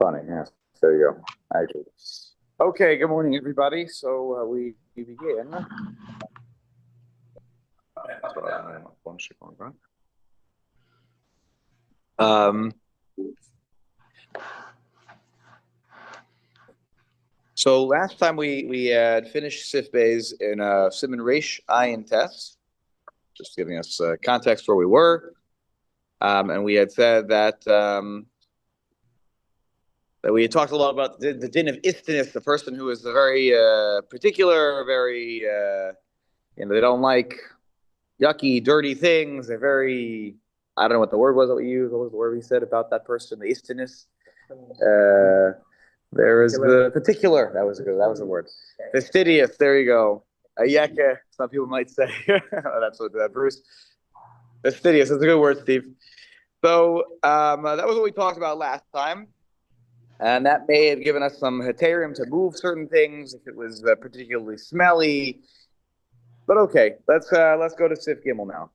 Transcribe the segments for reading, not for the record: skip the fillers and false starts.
Funny, yes. There you go. Actually. Okay, good morning, everybody. So we begin. So last time we had finished Sif Bays in Siman Reish Ayin Tes, just giving us context where we were, and we had said that we had talked a lot about the din of istinus, the person who is very particular, very they don't like yucky, dirty things. They're very, I don't know what the word was that we used. What was the word we said about that person? The istinus. There is the particular. That was the word. Fastidious. There you go. Ayeka. Some people might say. That's what Bruce. Fastidious. That's a good word, Steve. So that was what we talked about last time, and that may have given us some heterium to move certain things if it was particularly smelly. But okay, let's go to Sif Gimel now.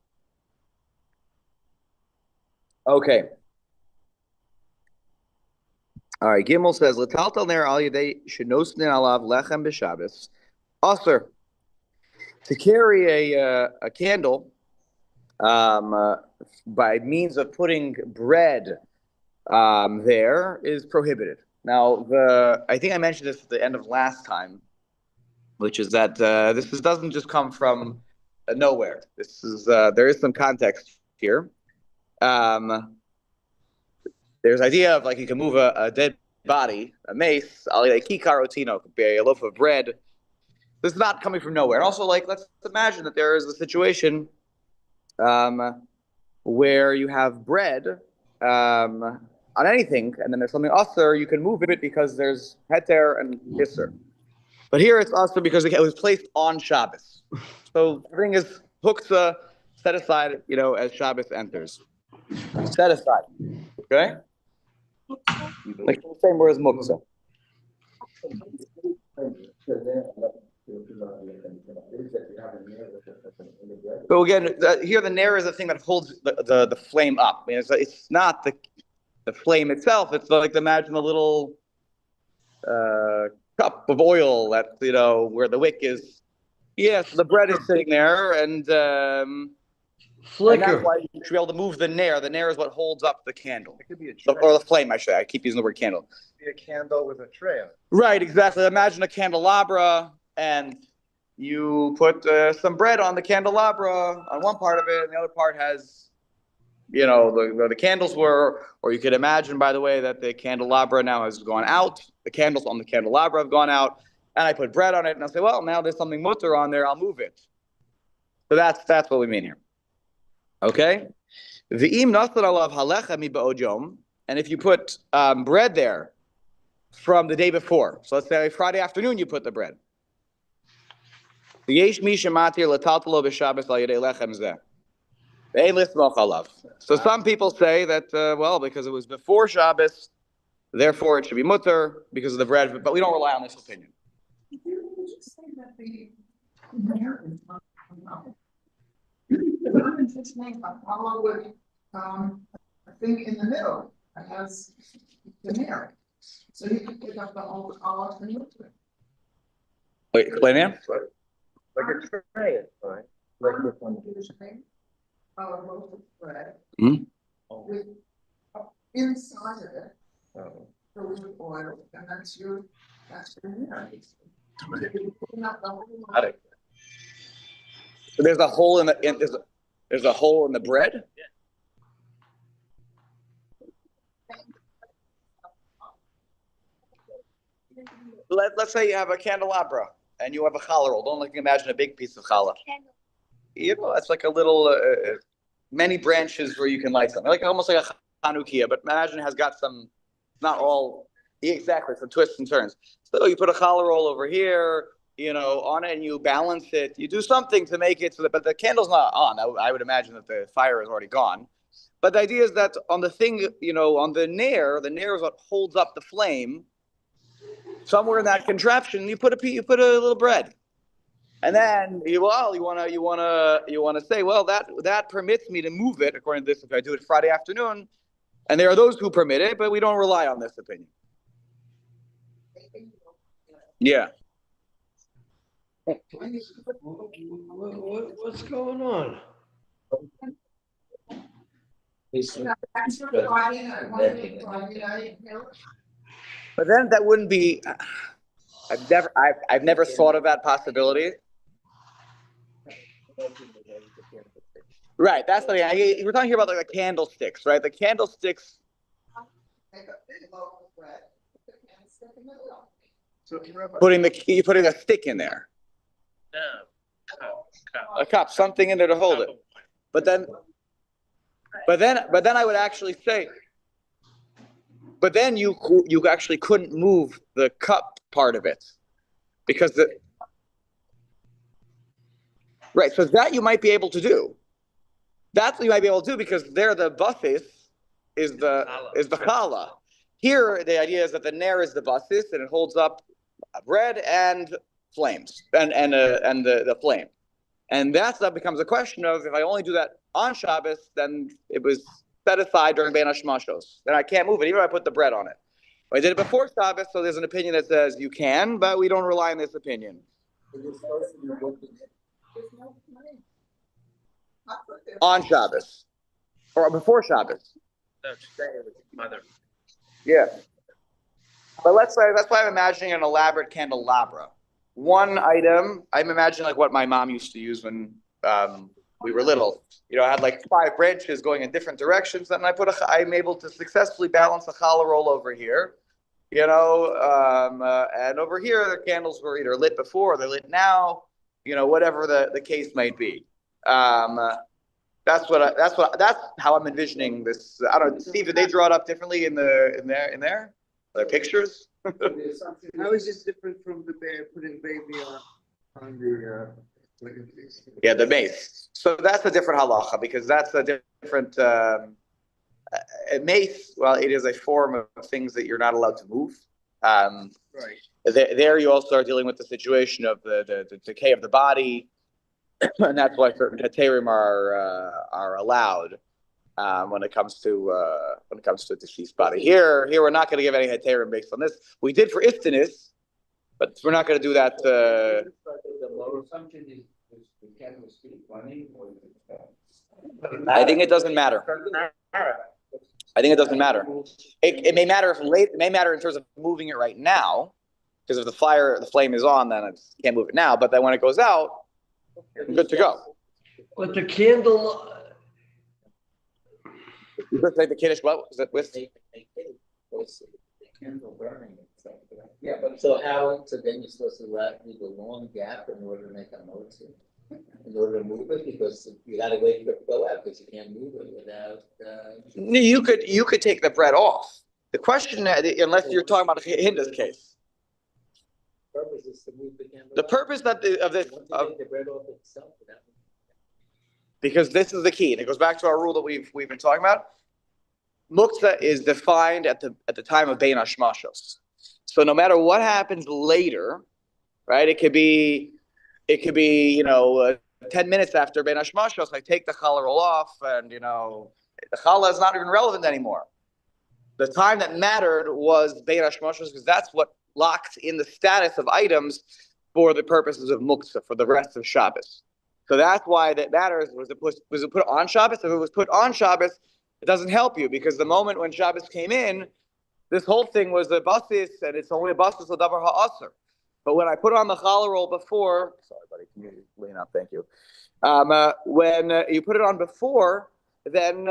Okay. All right. Gimel says, "L'taltal ner al yedei shenosnin alav lechem b'Shabbos." Aser, to carry a candle by means of putting bread there is prohibited. Now, I think I mentioned this at the end of last time, which is that this doesn't just come from nowhere. This is there is some context here. There's idea of like you can move a dead body, a mace, a kikarotino, could be a loaf of bread. This is not coming from nowhere. And also, like, let's imagine that there is a situation where you have bread on anything, and then there's something usher, you can move it because there's heter and isser. But here it's also because it was placed on Shabbos. So everything is huksa, set aside, as Shabbos enters. Set aside. Okay? Like the same word as muksa. So again, here the nair is the thing that holds the flame up. I mean, it's not the flame itself. It's like imagine a little cup of oil that where the wick is. Yes, the bread is sitting there, and flicker. And that's why you should be able to move the nair. The nair is what holds up the candle. It could be a tray. Or the flame, I should. I keep using the word candle. It could be a candle with a tray on it. Right, exactly. Imagine a candelabra, and you put some bread on the candelabra on one part of it, and the other part has, where the candles were. Or you could imagine, by the way, that the candelabra now has gone out. The candles on the candelabra have gone out, and I put bread on it, and I'll say, well, now there's something mutter on there. I'll move it. So that's what we mean here. Okay? V'im nasar alav halecha mi ba'od yom, and if you put bread there from the day before, so let's say Friday afternoon you put the bread. V'yesh mi shematir l'taltalo b'Shabbos al yedei lechem zeh. Ve'ein lismoch alav. So some people say that, because it was before Shabbos, therefore it should be mutter because of the bread, but we don't rely on this opinion. Did you say that the nair is not follow with a thing in the middle that has the nair. So you can pick up the whole olive and move it. Wait, explain it. Like a tray is fine. Like this one. A loaf of bread Mm-hmm. with inside of it filled with oil, and that's your nair. So there's a hole in there's a hole in the bread. Let's say you have a candelabra and you have a challah roll. Don't imagine a big piece of challah. It's like a little many branches where you can light something, like almost like a Hanukkah. But imagine it has got some, not all exactly, some twists and turns. So you put a challah roll over here, on it, and you balance it. You do something to make it so that, but the candle's not on. I would imagine that the fire is already gone. But the idea is that on the thing, on the nair is what holds up the flame. Somewhere in that contraption, you put a little bread, and then you want to say, well, that permits me to move it according to this. If I do it Friday afternoon, and there are those who permit it, but we don't rely on this opinion. Yeah. What's going on? But then that wouldn't be. I've never thought of that possibility. Right. That's the thing. We're talking here about like the candlesticks, right? The candlesticks. Putting a stick in there. A cup, something in there to hold it. But then I would actually say. But then you actually couldn't move the cup part of it, because right. So that you might be able to do. That's what you might be able to do, because there the basis is the challah. Here the idea is that the ner is the basis and it holds up bread and flames and the flame, and that becomes a question of, if I only do that on Shabbos, then it was set aside during Bein Hashmashos. Then I can't move it, even if I put the bread on it. But I did it before Shabbos, so there's an opinion that says you can, but we don't rely on this opinion. On Shabbos. Or before Shabbos. Yeah. But let's say, that's why I'm imagining an elaborate candelabra. One item, I'm imagining like what my mom used to use when we were little. You know, I had like 5 branches going in different directions, and I'm able to successfully balance a challah roll over here. You know, and over here the candles were either lit before or they're lit now. You know, whatever the case might be. That's how I'm envisioning this. I don't know, Steve, did they draw it up differently in their pictures? How is this different from the putting baby on the Yeah, the mace. So that's a different halacha, because that's a different mace. Well, it is a form of things that you're not allowed to move. right? There you also are dealing with the situation of the decay of the body, and that's why certain heterim are allowed when it comes to a deceased body. Here we're not going to give any heterim based on this. We did for iftanis, but we're not going to do that. The lower assumption is the candles keep running, or I think it doesn't matter. I think it doesn't matter. It may matter it may matter in terms of moving it right now, because if the flame is on, then I can't move it now. But then when it goes out, I'm good to go. But the candle. You could say the kiddush. What was it with? candle burning and stuff. Yeah, but so then you're supposed to leave a long gap in order to make a motion, in order to move it, because you got to wait for it to go out, because you can't move it without. You could take the bread off. The question, unless you're talking about Hinda's case. The purpose is to move the candle. The purpose of this, Take the bread off itself. Because this is the key, and it goes back to our rule that we've been talking about. Muktzah is defined at the time of Bein Hashmashos. So no matter what happens later, right? It could be 10 minutes after Bein Hashmashos, I take the challah roll off, and the challah is not even relevant anymore. The time that mattered was Bein Hashmashos, because that's what locks in the status of items for the purposes of Muktzah, for the rest of Shabbos. So that's why that matters. Was it put on Shabbos? If it was put on Shabbos, it doesn't help you, because the moment when Shabbos came in, this whole thing was a basis, and it's only a basis of davar ha'asr. But when I put on the challah roll before, sorry, buddy, can you lean up? Thank you. When you put it on before, then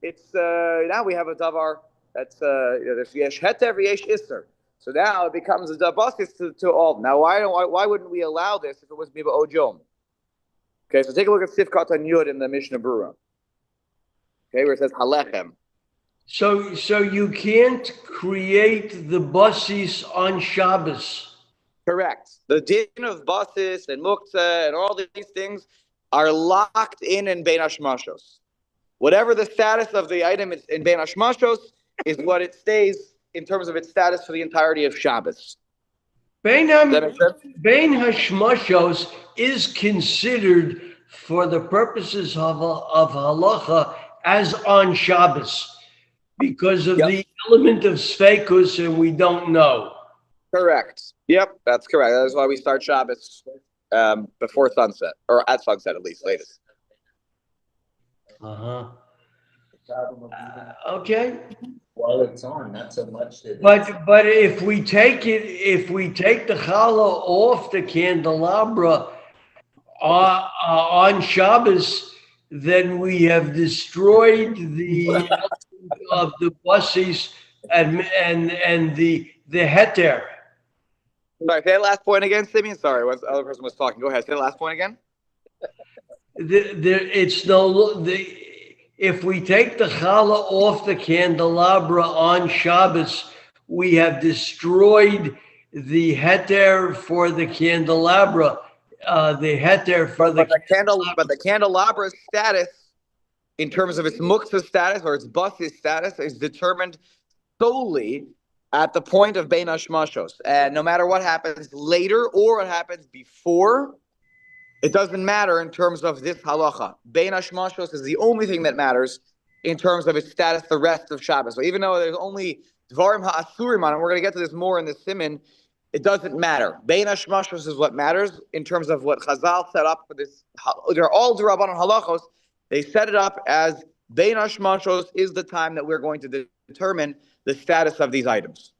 it's now we have a davar that's there's yesh heter yesh iser. So now it becomes a basis to all. Now why wouldn't we allow this if it was miba ojom? Okay, so take a look at Sifkat and Yud in the Mishnah Berurah. Okay, where it says halechem. So you can't create the basis on Shabbos. Correct. The din of basis and muktzah and all these things are locked in Bein Hashmashos. Whatever the status of the item in Bein Hashmashos is what it stays in terms of its status for the entirety of Shabbos. Bein Hashmashos is considered, for the purposes of halacha, as on Shabbos, because of the element of sfeikus, and we don't know. Correct. Yep, that's correct. That's why we start Shabbos before sunset, or at sunset at least, latest. Uh-huh. The problem of even Okay. while it's on, not so much that it's. But if we take the challah off the candelabra on Shabbos, then we have destroyed the of the buses and the heter. Sorry, say the last point again, Simeon. Sorry, the other person was talking. Go ahead. Say the last point again. If we take the challah off the candelabra on Shabbos, we have destroyed the heter for the candelabra. The heter for But the candelabra's status, in terms of its muktzah status or its basis status, is determined solely at the point of Bein Hashmashos. And no matter what happens later or what happens before, it doesn't matter in terms of this halacha. Bein Hashmashos is the only thing that matters in terms of its status the rest of Shabbos. So even though there's only Dvarim ha'asurim on it, we're going to get to this more in the Siman, it doesn't matter. Bein Hashmashos is what matters in terms of what Chazal set up for this. They're all D'Rabbanan halachos. They set it up as Bein Hashmashos is the time that we're going to determine the status of these items.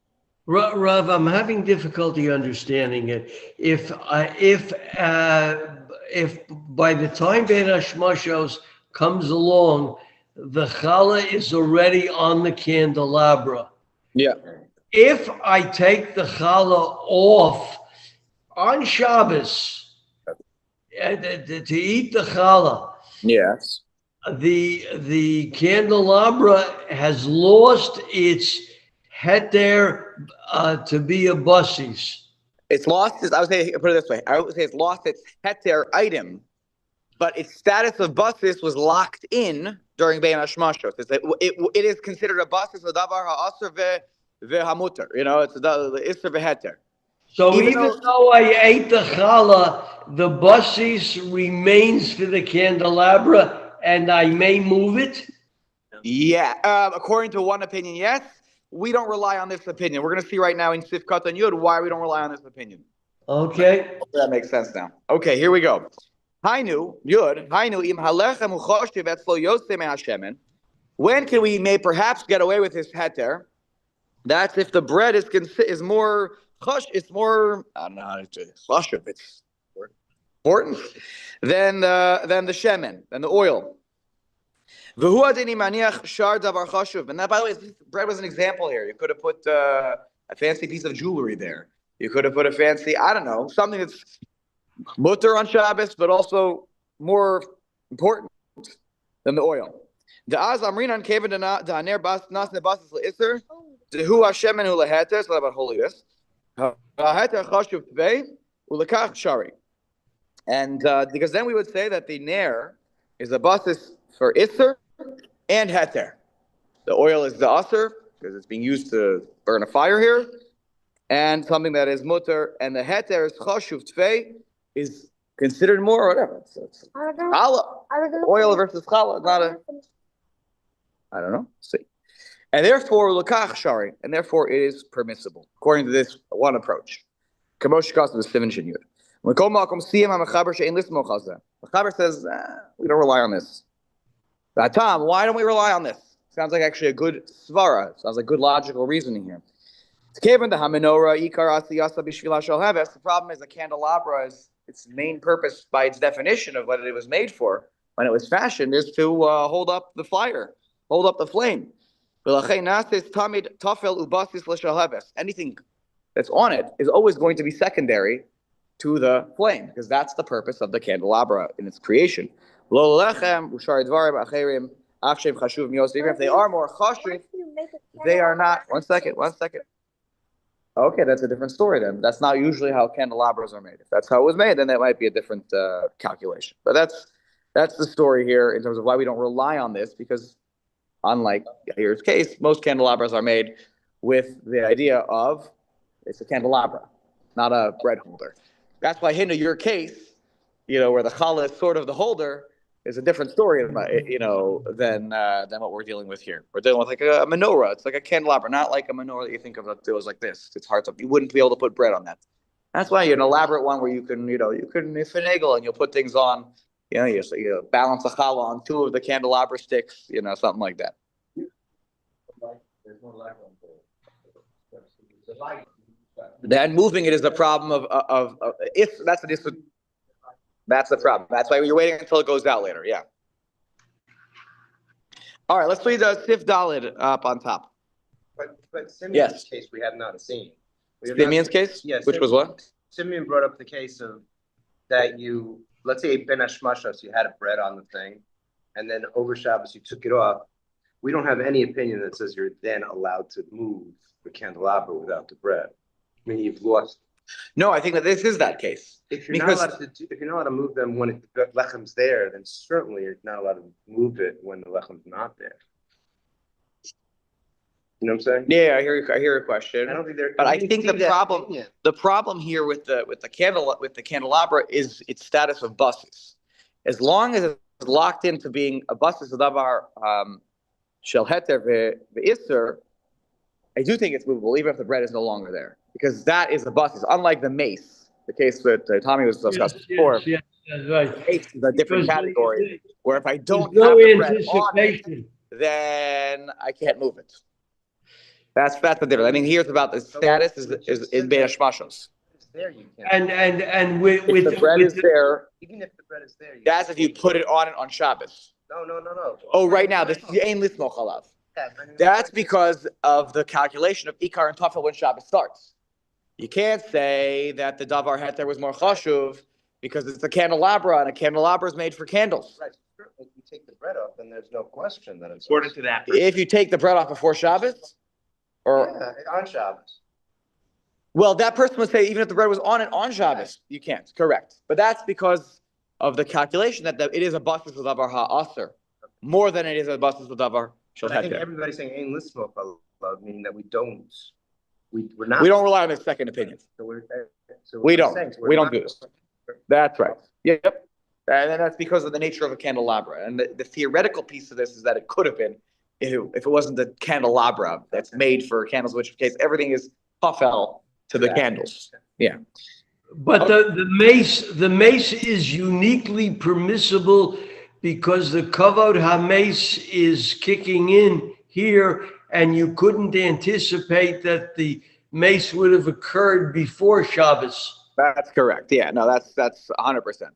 Rav, I'm having difficulty understanding it. If by the time Bein Hashmashos comes along, the challah is already on the candelabra. Yeah. If I take the challah off on Shabbos to eat the challah, Yes. the candelabra has lost its heter to be a basis. It's lost. I would say, put it this way. I would say it's lost its heter item, but its status of basis was locked in during Bein Hashmashos. It is considered a basis of davar ha'aser ve'hamuter. You know, it's the iser ve'heter. So even though I ate the challah, the basis remains for the candelabra, and I may move it. Yeah, according to one opinion, yes. We don't rely on this opinion. We're going to see right now in Sifkat and Yud why we don't rely on this opinion. Okay. That makes sense now. Okay, here we go. Hainu, Yud, Hainu, im halechem uchoshev etzlo yosem hashemen. When can we may perhaps get away with this heter? That's if the bread is more chosh, it's more, I don't know how to say choshev, it's important than the shemen, than the oil. And that, by the way, bread was an example here. You could have put a fancy piece of jewelry there. You could have put a fancy, I don't know, something that's mutter on Shabbos, but also more important than the oil. The az amrinan keven da'aner bas nas nebasis le'isr dehu Hashem and uleheter. It's not about holiness. Ha'heter chashuv tvei ulekach shari. And because then we would say that the ner is a basis for isr and heter. The oil is the aser because it's being used to burn a fire here, and something that is mutter, and the heter is chashuv tvei is considered more or whatever. It's challah. Oil versus challah, not a. I don't know. See, and therefore lekach shari, and therefore it is permissible according to this one approach. Kamosh kas the seven shinyud. The Mechaber says we don't rely on this. Tom, why don't we rely on this? Sounds like actually a good svara. Sounds like good logical reasoning here. The problem is the candelabra is its main purpose by its definition of what it was made for when it was fashioned is to hold up the fire, hold up the flame. Anything that's on it is always going to be secondary to the flame because that's the purpose of the candelabra in its creation. Even if they are more chashuv, they are not. One second. Okay, that's a different story then. That's not usually how candelabras are made. If that's how it was made, then that might be a different calculation. But that's the story here in terms of why we don't rely on this, because unlike here's case, most candelabras are made with the idea of it's a candelabra, not a bread holder. That's why in your case, where the challah is sort of the holder, is a different story, than what we're dealing with here. We're dealing with like a menorah. It's like a candelabra, not like a menorah that you think of that was like this. It's hard to, you wouldn't be able to put bread on that. That's why an elaborate one where you can finagle and you'll put things on, you balance the challah on two of the candelabra sticks, something like that. Then moving it is the problem of if that's the problem. That's why you're waiting until it goes out later. Yeah. All right, let's leave the Sif Dalid up on top. But Simeon's Yes. case we have not seen. Simeon's case? Yes. Which was what? Simeon brought up the case of that let's say Ben Hashmashos, you had a bread on the thing, and then over Shabbos you took it off. We don't have any opinion that says you're then allowed to move the candelabra without the bread. I mean, you've lost. No, I think that this is that case. If you're not allowed to move them when the lechem's there, then certainly you're not allowed to move it when the lechem's not there. You know what I'm saying? Yeah, I hear your question. I don't think they're. But I think the problem here with the candelabra is its status of buses. As long as it's locked into being a buses davar shel heter ve'isser, I do think it's movable, even if the bread is no longer there, because that is the buses. Unlike the mace, the case that Tommy was discussing before. Yes, that's right. Mace is a different category, where if I don't There's have no the bread on it, anticipation. then I can't move it. That's the difference. I mean, here's about the status is in Ben Hashmashos. It's there, you can't. And with If the bread is there, Even if the bread is there, that's if you put it on Shabbos. No. Oh, right now, this is Ein Lismoch Alav. That's because of the calculation of Ikar and Tafel when Shabbos starts. You can't say that the Davar Heter was more chashuv because it's a candelabra, and a candelabra is made for candles. Right. If you take the bread off, then there's no question that it's According to that. If you take the bread off before Shabbos, on Shabbos. well, that person would say even if the bread was on it on Shabbos, you can't. Correct. But that's because of the calculation that it is a basis of davar ha'aser more than it is a basis of davar shel But I think heter. everybody's saying ain't lismok, meaning that we're We not. don't rely on the second opinion. We don't do this. That's right. Yep. And that's because of the nature of a candelabra. And the theoretical piece of this is that it could have been if it wasn't the candelabra that's made for candles, which case everything is tafel to the candles. Yeah. But the mace is uniquely permissible because the kavod hamace is kicking in here, and you couldn't anticipate that the mace would have occurred before Shabbos. That's correct. Yeah. No, that's 100%.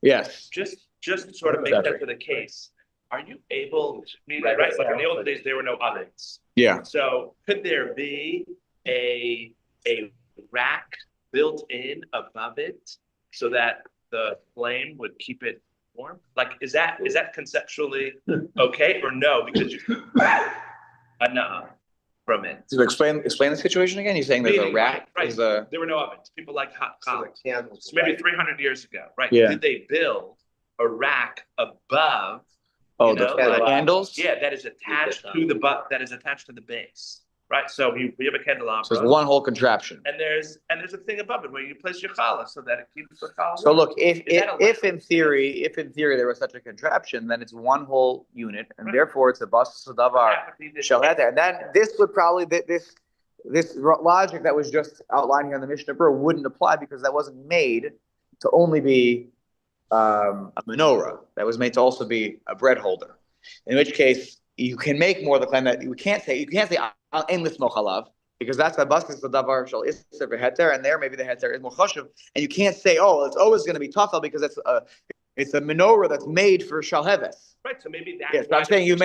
Yes. Just to sort of make sense of the case, are you able, right, like in the old days, there were no ovens. Yeah. So could there be a rack built in above it so that the flame would keep it warm? Like, is that conceptually okay or no? Because you enough from it. So explain the situation again. You're saying there's a rack? Right. There's There were no ovens. People like hot So coals. the candles, So maybe 300 years ago, right? Yeah. Did they build a rack above? Oh, you the know, like- candles? Yeah, that is attached to the base, right? So we have a candelabra. So it's one whole contraption. And there's a thing above it where you place your challah so that it keeps the challah. So look, Is that allowed? if in theory there was such a contraption, then it's one whole unit, and Right. therefore it's a bus davar shel heter. And then this would probably this logic that was just outlined here in the Mishnah Berurah wouldn't apply because that wasn't made to only be a menorah. That was made to also be a bread holder. In which case, you can make more of the claim that you can't say endless mochalav because that's a basis of davar shel iser v'heter, and there maybe the heter is more chashuv, and you can't say it's always going to be tafel because it's a menorah that's made for shel heves. Right, so maybe that's. Yes, but I'm saying that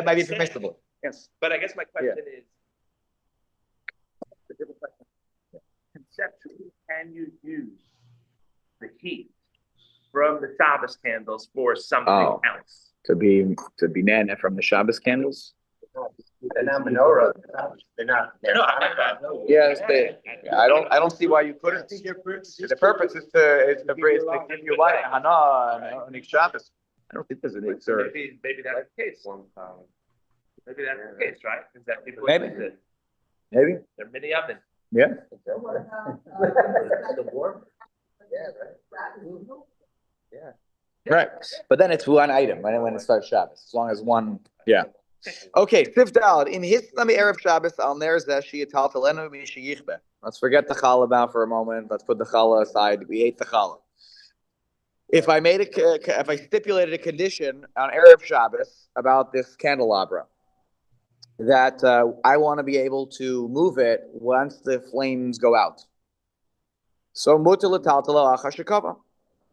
might be permissible. Yes. But I guess my question is, a different question. Conceptually, can you use the heat from the Shabbos candles for something else? To be nana from the Shabbos candles. they're not menorah. They're not. Yes, I don't see why you couldn't. The purpose is to give you light, hana, and Shabbos. I don't think there's an exert. Maybe that's the case. Maybe that's the case, right? Is that people Maybe. use it? Maybe. They're mini ovens. Yeah. The warm? Yeah, right. Yeah. Right. But then it's one item when it starts Shabbos, as long as one, yeah. Okay, fifth dalad. In his Erev Shabbos, al ner zeh sheyital telenu mishiyichbe. Let's forget the challah about for a moment. Let's put the challah aside. We ate the challah. If I stipulated a condition on Erev Shabbos about this candelabra, that I want to be able to move it once the flames go out. So mutter l'taltalo achashikava.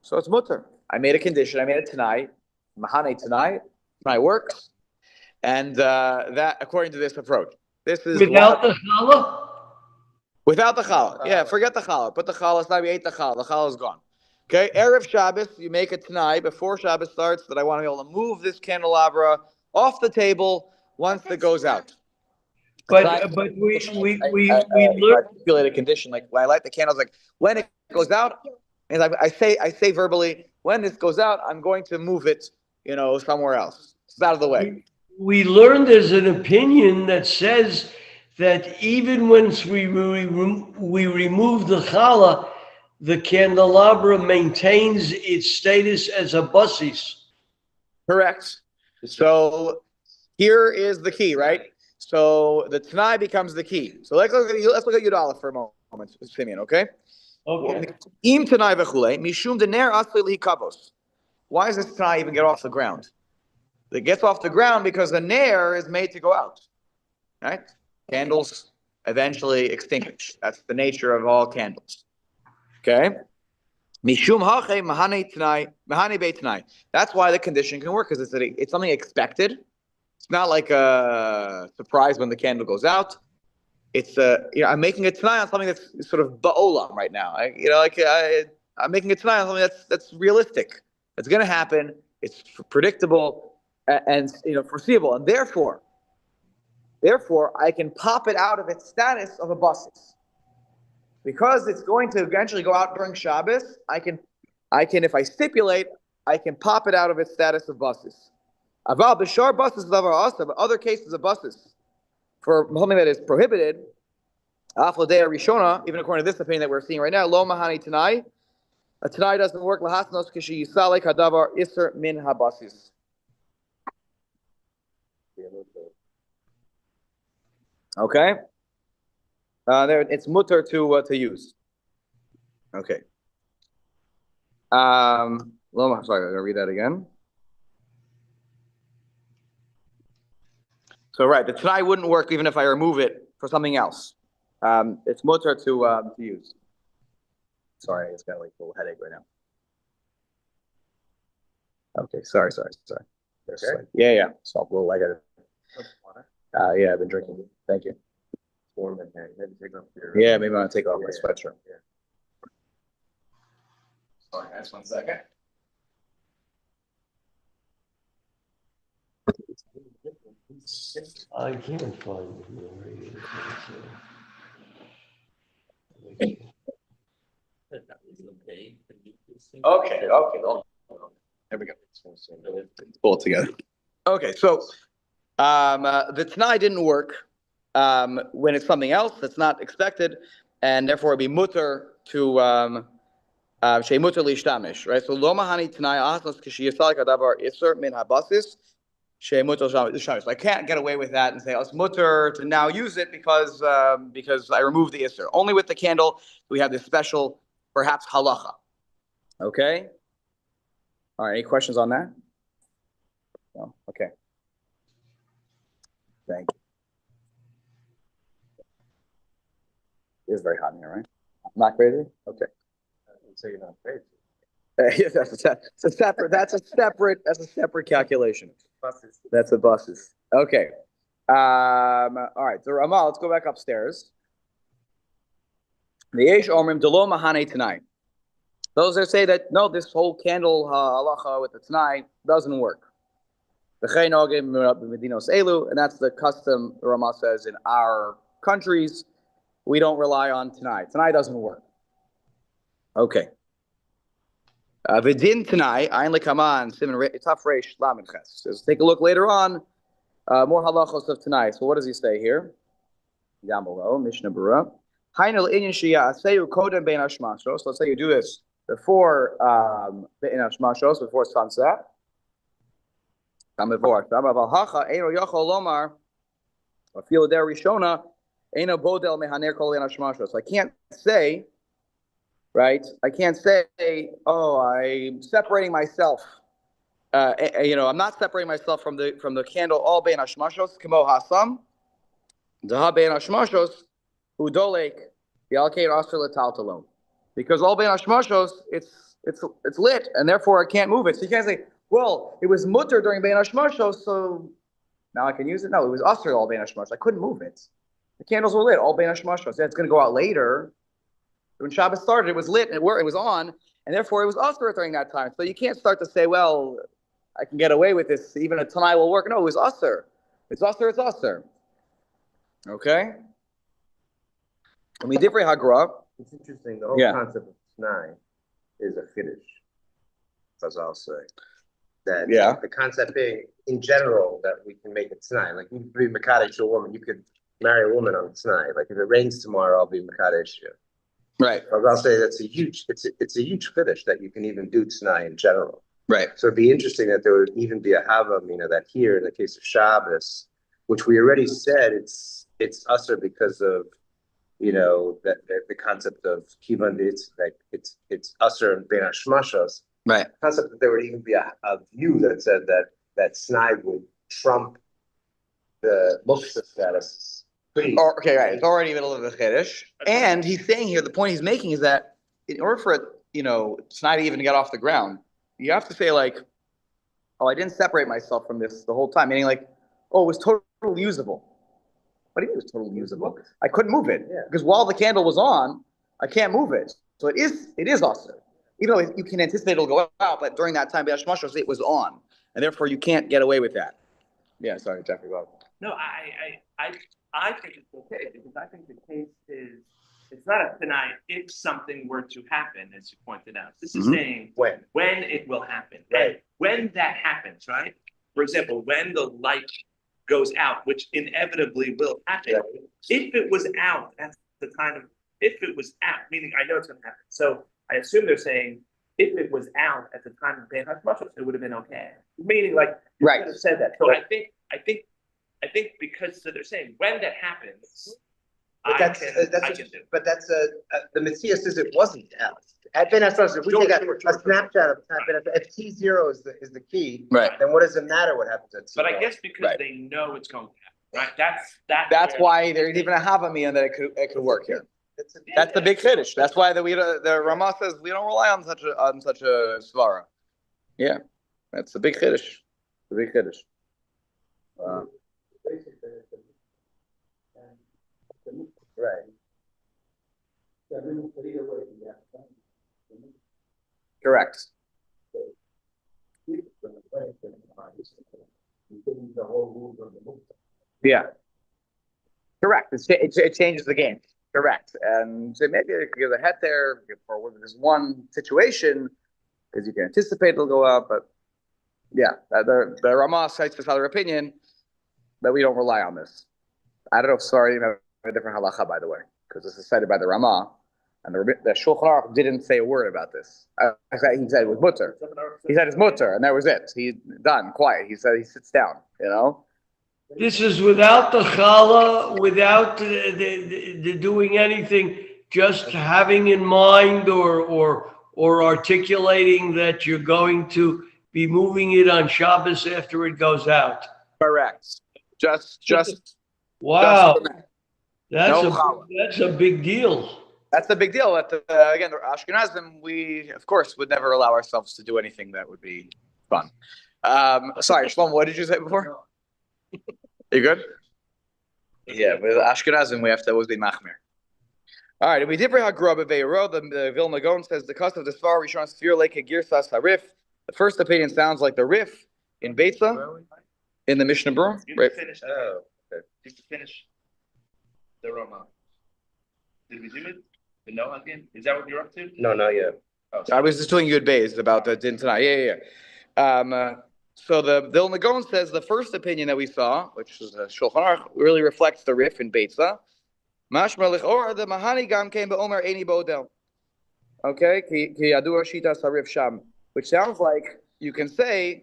So it's mutter. I made a condition. I made it tonight. Mahane tonight. Tonight works. And that, according to this approach, this is Without the challah? without the challah. Yeah, forget the challah. Put the challah aside. We ate the challah. The challah is gone. Okay, Erev Shabbos, you make it tonight before Shabbos starts that I want to be able to move this candelabra off the table once it goes out. But we learned. Stipulate a condition like when I light the candles, like when it goes out, and I say verbally, when this goes out, I'm going to move it, somewhere else. It's out of the way. We learned there's an opinion that says that even once we remove the challah, the candelabra maintains its status as a basis. Correct. So here is the key, right? So the Tanai becomes the key. So let's look at Yud for a moment, Simeon, okay? Okay. Im Tanai v'chulei, mishum dener asli likavos. Why does this Tanai even get off the ground? It gets off the ground because the nair is made to go out, right? Candles eventually extinguish. That's the nature of all candles. Okay? Mishum hache mahane Tanai, mahane beit Tanai. That's why the condition can work, because it's something expected. It's not like a surprise when the candle goes out. It's I'm making a Tanai on something that's sort of ba'olam right now. I'm making a Tanai on something that's realistic. It's going to happen. It's predictable and foreseeable, and therefore I can pop it out of its status of a basis. Because it's going to eventually go out during Shabbos, I can, if I stipulate, I can pop it out of its status of basis. Aval b'shar basis davar asa, but other cases of basis for something that is prohibited, afladei rishona, even according to this opinion that we're seeing right now, lo mahani tanai, a tanai doesn't work lahasnos kishi yisalek hadavar iser min habasis. Okay. There it's mutter to use. Okay. Sorry, I'm gonna read that again. So right, the Tanai wouldn't work even if I remove it for something else. It's mutter to use. Sorry, I just got like a little headache right now. Okay, sorry. Okay. Yeah. So a little like yeah, I've been drinking. Thank you. Maybe take off your. Yeah, maybe I want to take off my sweatshirt. Yeah. Sorry, guys, 1 second. I can't find it. Okay. There we go. Pull it together. Okay, so the Tanai didn't work when it's something else that's not expected, and therefore it'd be mutter to shei mutter lishtamish, right? So lo mahani Tanai asnos k'shiyasalik hadavar iser min habasis shei mutter lishtamish. So I can't get away with that and say it's mutter to now use it because I removed the iser. Only with the candle we have this special, perhaps halacha. Okay. All right. Any questions on that? No. Okay. Thank you. It is very hot in here, right? Not crazy? Okay. So you're not crazy. That's a separate calculation. Buses. That's the buses. Okay. All right. So Ramal, let's go back upstairs. The Yesh Omrim Delo Mahane tonight. Those that say that no, this whole candle halacha with the tonight doesn't work. And that's the custom, the Ramah says, in our countries. We don't rely on tonight. Tonight doesn't work. Okay. Vidin tonight, Ayin Lekaman, Simon Taf Reish Lamed Ches. Let's take a look later on. More halachos of tonight. So what does he say here? Down below, Mishnah Berurah. So let's say you do this before Be'in Hashmashos, before sunset. So I can't say, right? I can't say, oh, I'm separating myself. I'm not separating myself from the candle. All bein hashmashos kimo hasam, daha bein hashmashos udolek yalkein aser letaltalon. Because all bein hashmashos, it's lit, and therefore I can't move it. So you can't say, well, it was mutter during bein hashmashos, so now I can use it. No, it was aser all bein hashmashos. I couldn't move it. The candles were lit all bein hashmashos. Yeah, it's going to go out later. When Shabbos started, it was lit and it was on, and therefore it was aser during that time. So you can't start to say, well, I can get away with this. Even a tanai will work. No, it was aser. It's aser. It's aser. Okay. And we different hagra. It's interesting. The whole concept of Tanai is a Kiddush, as I'll say. That the concept being, in general, that we can make it Tanai. Like, you could be Mekadesh to a woman. You could marry a woman on Tanai. Like, if it rains tomorrow, I'll be Mekadesh you. Right. But I'll say that's it's a huge Kiddush that you can even do Tanai in general. Right. So it'd be interesting that there would even be a Havamina that here, in the case of Shabbos, which we already said it's usher because of, that the concept of kivan, it's like it's usher and ben hashmashos. Right. The concept that there would even be a view that said that snide would trump the muktzah status. Okay, right. It's already middle of the Kiddush. And he's saying here, the point he's making is that in order for it, snide to even get off the ground, you have to say like, oh, I didn't separate myself from this the whole time. Meaning like, oh, it was totally usable. What do you mean it was totally usable? I couldn't move it because while the candle was on, I can't move it. So it is also, even though you can anticipate it'll go out, but during that time, it was on, and therefore you can't get away with that. Yeah, sorry, Jeffrey. Go ahead. No, I think it's okay because I think the case is it's not a deny if something were to happen, as you pointed out. This is saying when it will happen. Right. And when that happens, right? For example, when the light goes out, which inevitably will happen. Right. If it was out at the time of, if it was out, meaning I know it's going to happen. So I assume they're saying if it was out at the time of Bein Hashmashos, it would have been okay. Meaning like you could have said that. So I think because they're saying when that happens, but I can do. But that's the Messiah says it wasn't out. At Ben Hashmashos, if we take a snapshot of time, if T0 is the key, Right. then what does it matter what happens at T0? But I guess because they know it's going to happen, right? That's why there's even a havamiyah that it could work here. That's the big Kiddush. That's why the Ramah says we don't rely on such a svara. Yeah, that's the big Kiddush. The big Kiddush. Right. Correct. Yeah. Correct. It changes the game. Correct. And so maybe it could give a head there for this one situation because you can anticipate it'll go up. But yeah, the Ramah cites this other opinion that we don't rely on this. I don't know if sorry, a different halacha, by the way, because this is cited by the Ramah. And the Shulchan Aruch didn't say a word about this. He said it was mutter. He said it's mutter, and that was it. He done, quiet. He said he sits down, This is without the challah, without the doing anything, just having in mind or articulating that you're going to be moving it on Shabbos after it goes out. Correct. Just wow. Just that's a big deal. That's a big deal. Again, the Ashkenazim, we of course would never allow ourselves to do anything that would be fun. Sorry, Shlomo, what did you say before? You good? Yeah, with Ashkenazim, we have to always be machmir. All right, if we differ hagrub be'ero, the Vilna Gaon says the cost of the svar rishon sfir like girsas harif. The first opinion sounds like the rif in Beitza in the Mishnah Berurah. Right. Finish. Just to finish the Rama. Did we do it? The no again? Is that what you're up to? No, not yet. Oh, I was just doing Yud Beis about the din tonight. Yeah. So the Vilna Gaon says the first opinion that we saw, which is Shulchan Aruch, really reflects the rif in Beitza. Mashma l'chor the Mahani gam came be'omer eni bodel. Okay, which sounds like you can say,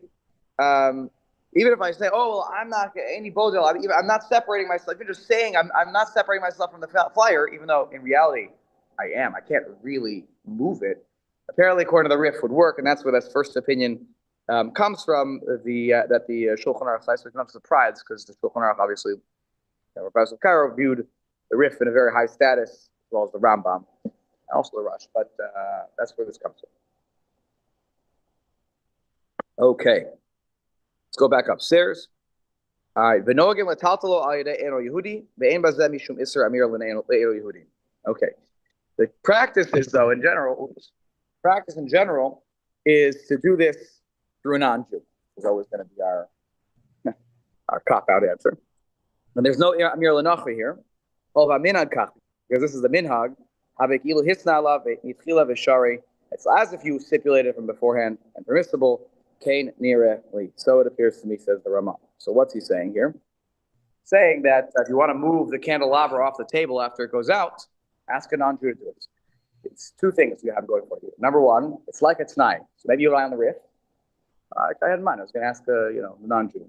even if I say, oh, well, I'm not any bodil, I'm not separating myself. You're just saying I'm not separating myself from the flyer, even though in reality I am. I can't really move it. Apparently, according to the Rif, would work, and that's where this first opinion comes from. That the Shulchan Aruch cites. So not surprised because the Shulchan Aruch obviously, Rabbi Cairo viewed the Rif in a very high status, as well as the Rambam, and also the Rush. But that's where this comes from. Okay, let's go back upstairs. All right, v'nogim letaltalo al yedei eno Yehudi ve'en bazeh mishum iser amir l'eno Yehudi. Okay, the practice is though in general. Practice in general is to do this through a non-Jew. Is always going to be our cop-out answer. And there's no amir l'nachi here. Because this is the minhag. It's as if you stipulated from beforehand and permissible. Kain nire li. So it appears to me, says the Ramah. So what's he saying here? Saying that if you want to move the candelabra off the table after it goes out, ask a non-Jew to do it. It's two things you have going for you. Number one, it's like it's nine. So maybe you rely on the Rif. I had in mind. I was going to ask the non-Jew.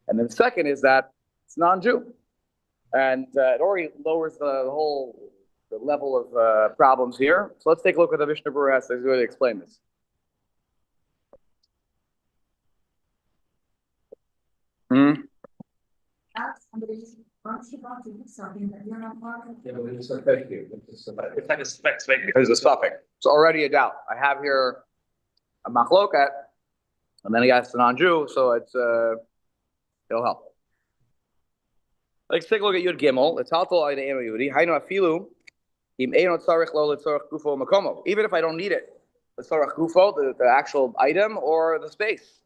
And then the second is that it's non-Jew, and it already lowers the level of problems here. So let's take a look at the Mishnah Berurah has to really explain this. Ask somebody from Shabbat to do something that you're not part of. Yeah, but it's okay here. It's like a spec. There's a suffix. It's already a doubt. I have here a machloket, and then he asks a non-Jew, so it'll help. Let's take a look at Yud Gimel. It's haltal al eno Yehudi. Hainu afilu im eino tzarich lo letzorach gufo makomo. Even if I don't need it, letzorach gufo, the actual item or the space.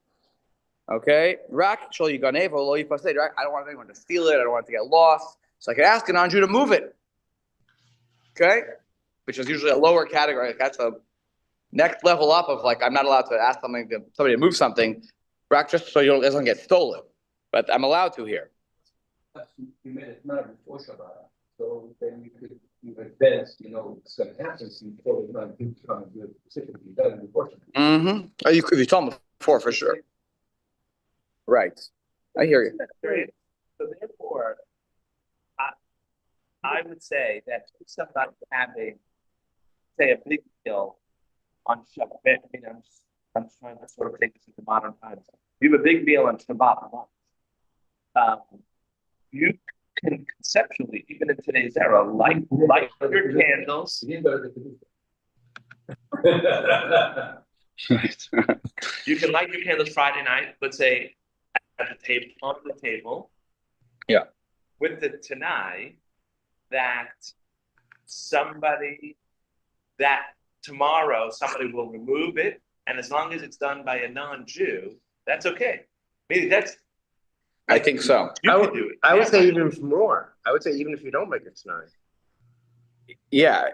Okay, rak shol yiganev lo yifased. Right, I don't want anyone to steal it. I don't want it to get lost. So I can ask a non-Jew to move it. Okay, which is usually a lower category. That's a next level up of like I'm not allowed to ask somebody to move something. Rak just so it doesn't get stolen, but I'm allowed to here. You made it not before Shabbat, so then you could advance, it's going to happen, so you totally not do something good specifically done before Shabbat. Mm-hmm. Oh, you could be told before for sure. Right. I hear you. So therefore, I would say that if somebody having, say, a big deal on Shabbat, I mean, I'm just trying to sort of take this into modern times. You have a big deal on Shabbat once. You can conceptually, even in today's era, light your candles. You can light your candles Friday night, let's say at the table, on the table. Yeah. With the Tanai that tomorrow somebody will remove it, and as long as it's done by a non-Jew, that's okay. Maybe I think so. You can do it. I would say even more. I would say even if you don't make it tonight. Yeah.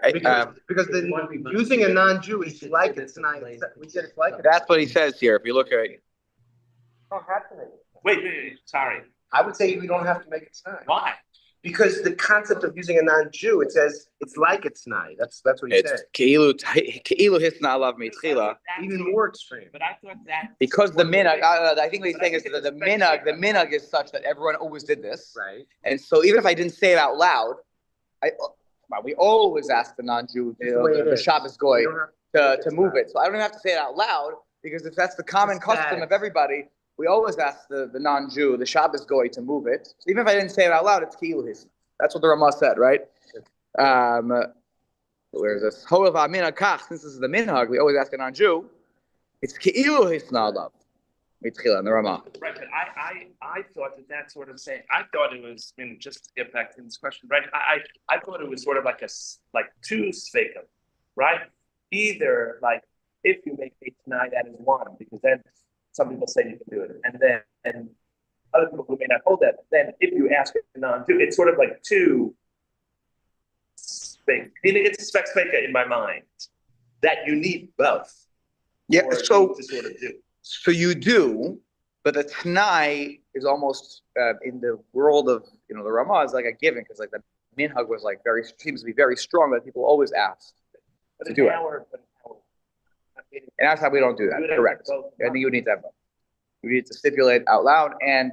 Because then using a non-Jew is like it's tonight. We said it's like it. That's what he says here. If you look at it. Wait, sorry. I would say we don't have to make it tonight. Why? Because the concept of using a non-Jew, it says it's like it's tonight. That's what he said. Keilu hisna alav mitchila. Even more extreme. But I thought that Because the minhag, I think what he's saying is that the minhag is such that everyone always did this, Right. and so even if I didn't say it out loud, we always ask the non-Jew, the Shabbos goy, to move it. So I don't even have to say it out loud because if that's the common custom of everybody, we always ask the non-Jew, the Shabbos goy, to move it. So even if I didn't say it out loud, it's keilu hisna. That's what the Ramah said, right? Where's this? Since this is the minhag, we always ask a non-Jew. It's keilu hisna alav mitchila in the Ramah. right, but I thought that sort of saying. I thought it was. I mean, just to get back to this question, right? I thought it was sort of like two sveikim, right? Either like if you make it tonight, that is one, because then some people say you can do it, and then other people who may not hold that. Then if you ask a non-Jew, it's sort of like two sveikim. It's a spec sveika in my mind that you need both. Yeah. So to sort of do. So you do, but the Tanai is almost in the world of the Ramah is like a given because like the minhag was like seems to be very strong that people always ask. to do it. And outside, we don't do that, correct. I think you need to have both. You need to stipulate out loud and,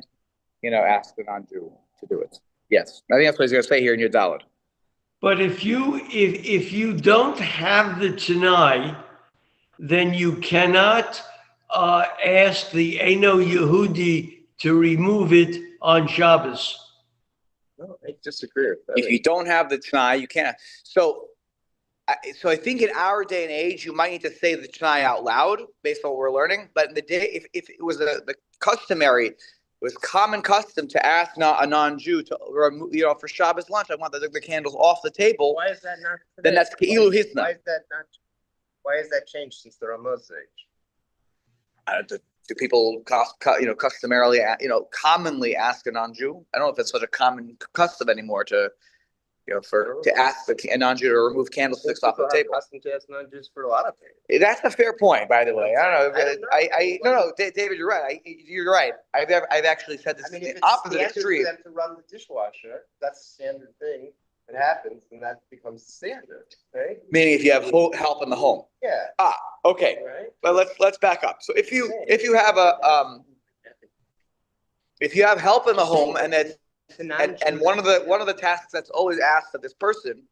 ask the non-Jew to do it. Yes, I think that's what he's gonna say here in your Dalet. But if you don't have the Tanai, then you cannot ask the Eino Yehudi to remove it on Shabbos. No, I disagree with that. If you don't have the Tanai, you can't. So I think in our day and age, you might need to say the Tanai out loud based on what we're learning. But in the day, if it was the customary, it was common custom to ask a non-Jew to remove, for Shabbos lunch, I want the candles off the table. Why is that not? Then that's Keilu Hisna. Why is that not? Why has that changed since the Ramah's age? Do people, customarily, commonly ask a non-Jew? I don't know if it's such a common custom anymore to ask a non-Jew to remove candlesticks off the table. Custom to ask non-Jews for a lot of things. That's a fair point, by the way. I don't know. No, David, you're right. You're right. I've actually said this. I mean, if it's opposite standard extreme. for them to run the dishwasher, that's a standard thing. It happens, and that becomes standard, right? Meaning, if you have help in the home. Yeah. Okay. Right. But let's back up. So if you have if you have help in the home and that's and one of the tasks that's always asked of this person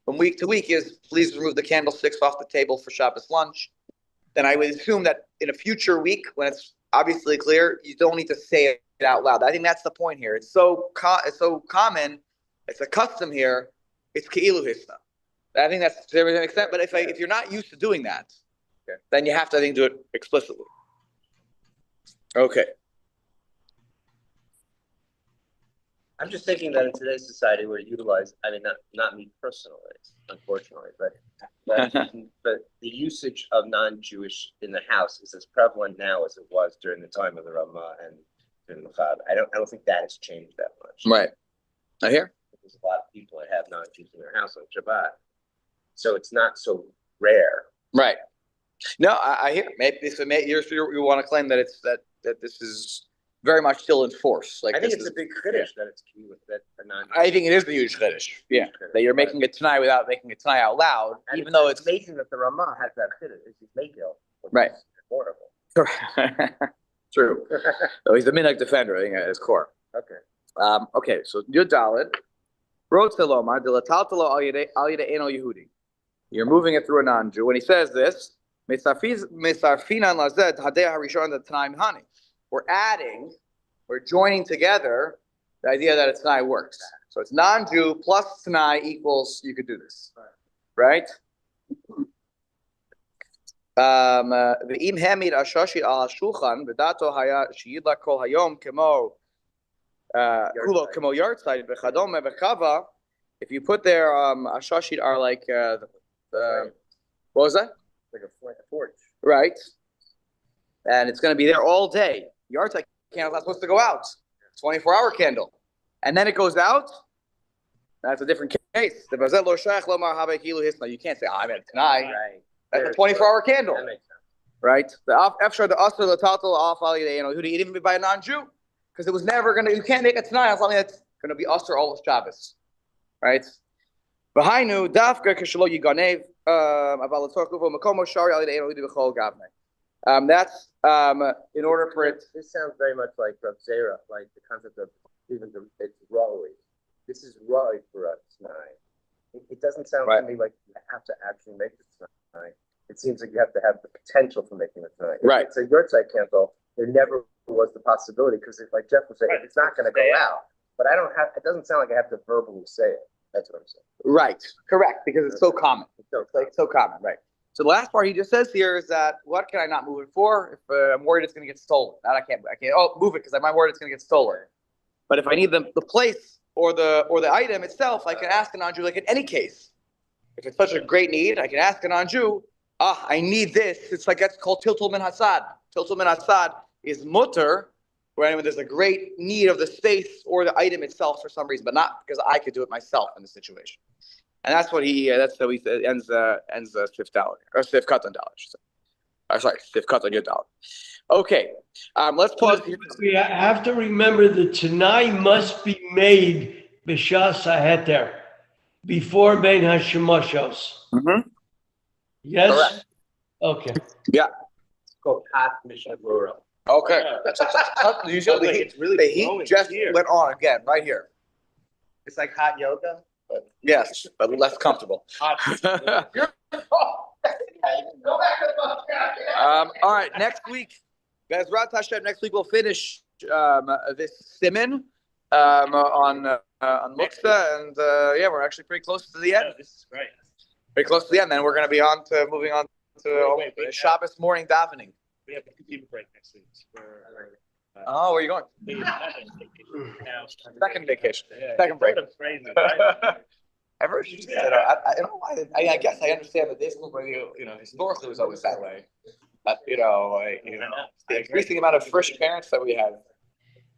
from week to week is please remove the candlesticks off the table for Shabbos lunch, then I would assume that in a future week when it's obviously clear, you don't need to say it out loud. I think that's the point here. It's so common, it's a custom here. It's Keilu Hisna. I think that's to every extent. But if you're not used to doing that, then you have to, I think, do it explicitly. Okay. I'm just thinking that in today's society, we're utilized. I mean, not me personally, unfortunately, but the usage of non-Jewish in the house is as prevalent now as it was during the time of the Ramah and during the Chag. I don't think that has changed that much. Right. I hear. There's a lot of people that have non-Jews in their house on Shabbat, so it's not so rare. Right. No, I hear. Maybe you want to claim that it's that this is very much still in force. Like I think it's a big chiddush that it's key with that non. I think it is a huge chiddush. Yeah, that you're making it tonight without making it tonight out loud, and even though it's amazing that the Ramah has that chiddush. It's Megillah. Right. Horrible. True. So he's the minhag defender, I think, at his core. Okay. Okay. So Yud Dalet. Roteloma dilataltalo al yedei eno Yehudi. You're moving it through a non-Jew. When he says this, misarfinan lazed hadei harishon the Tanai hani. We're joining together the idea that it's Tanai works. So it's non-Jew plus Tanai equals, you could do this. Right? Ve'im hamid ashoshi al shulchan v'dato haya sheyidla kol hayom kemo kulo kemo yartzeit v'chadome v'chava. If you put there, ashashit are like what was that? Like a torch. Right. And it's going to be there all day. Yartzeit candle's not supposed to go out. 24-hour candle. And then it goes out. That's a different case. You can't say, I'm at tonight. Right. That's a 24-hour candle. That makes sense. Right? Even by a non-Jew. Because it was never going to, you can't make it tonight on something that's going to be usher all of Shabbos. Right? That's in order for it. This sounds very much like Rav Zera, like the concept of it's Rawi. This is Rawi for us tonight. It doesn't sound to me like you have to actually make it tonight. It seems like you have to have the potential for making it tonight. Right. It's a yahrzeit candle. There never was the possibility because, like Jeff was saying, it's not going to go out. But I don't have. It doesn't sound like I have to verbally say it. That's what I'm saying. Right. Correct. Because it's so common. It's so common. Right. So the last part he just says here is that what can I not move it for? If I'm worried it's going to get stolen, that I can't. Move it because I'm worried it's going to get stolen. But if I need the place or the item itself, I can ask a non-Jew. Like in any case, if it's such a great need, I can ask a non-Jew. I need this. It's like that's called tiltul min hasad. Tiltul min hasad is mutter, when there's a great need of the space or the item itself for some reason, but not because I could do it myself in the situation. And that's what that's how he ends fifth dollar or fifth cut on dollar. Sorry, fifth cut on your dollar. Okay, let's pause. We have to remember that Tanai must be made b'shas haheter before bein hashemashos. Mm-hmm. Yes? Correct. Okay. It's called hot Mishnah Berurah. Okay. Usually the heat, It's really the heat blowing just here. went on again, right here. It's like hot yoga. Yes, but less comfortable. Hot. Go back to the. All right, next week, Bezrat Hashem, next week we'll finish this siman on Muktzah, and yeah, we're actually pretty close to the end. This is great. Pretty close to the end. Then we're going to be moving on to Wait. Shabbos morning davening. We have a computer break next week. Oh, where are you going? Second vacation. Second break. Crazy, right? Ever? I don't know why. I guess I understand that this historically was always that way. But the increasing amount of fresh parents that we have.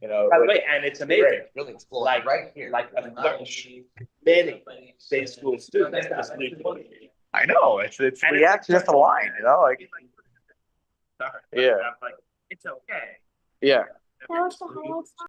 By the way, and it's amazing. Really explode Like right here. like many day school students. I know it's And the act just a line, like Sorry. Yeah. I'm like, it's okay. yeah. That was the highlights.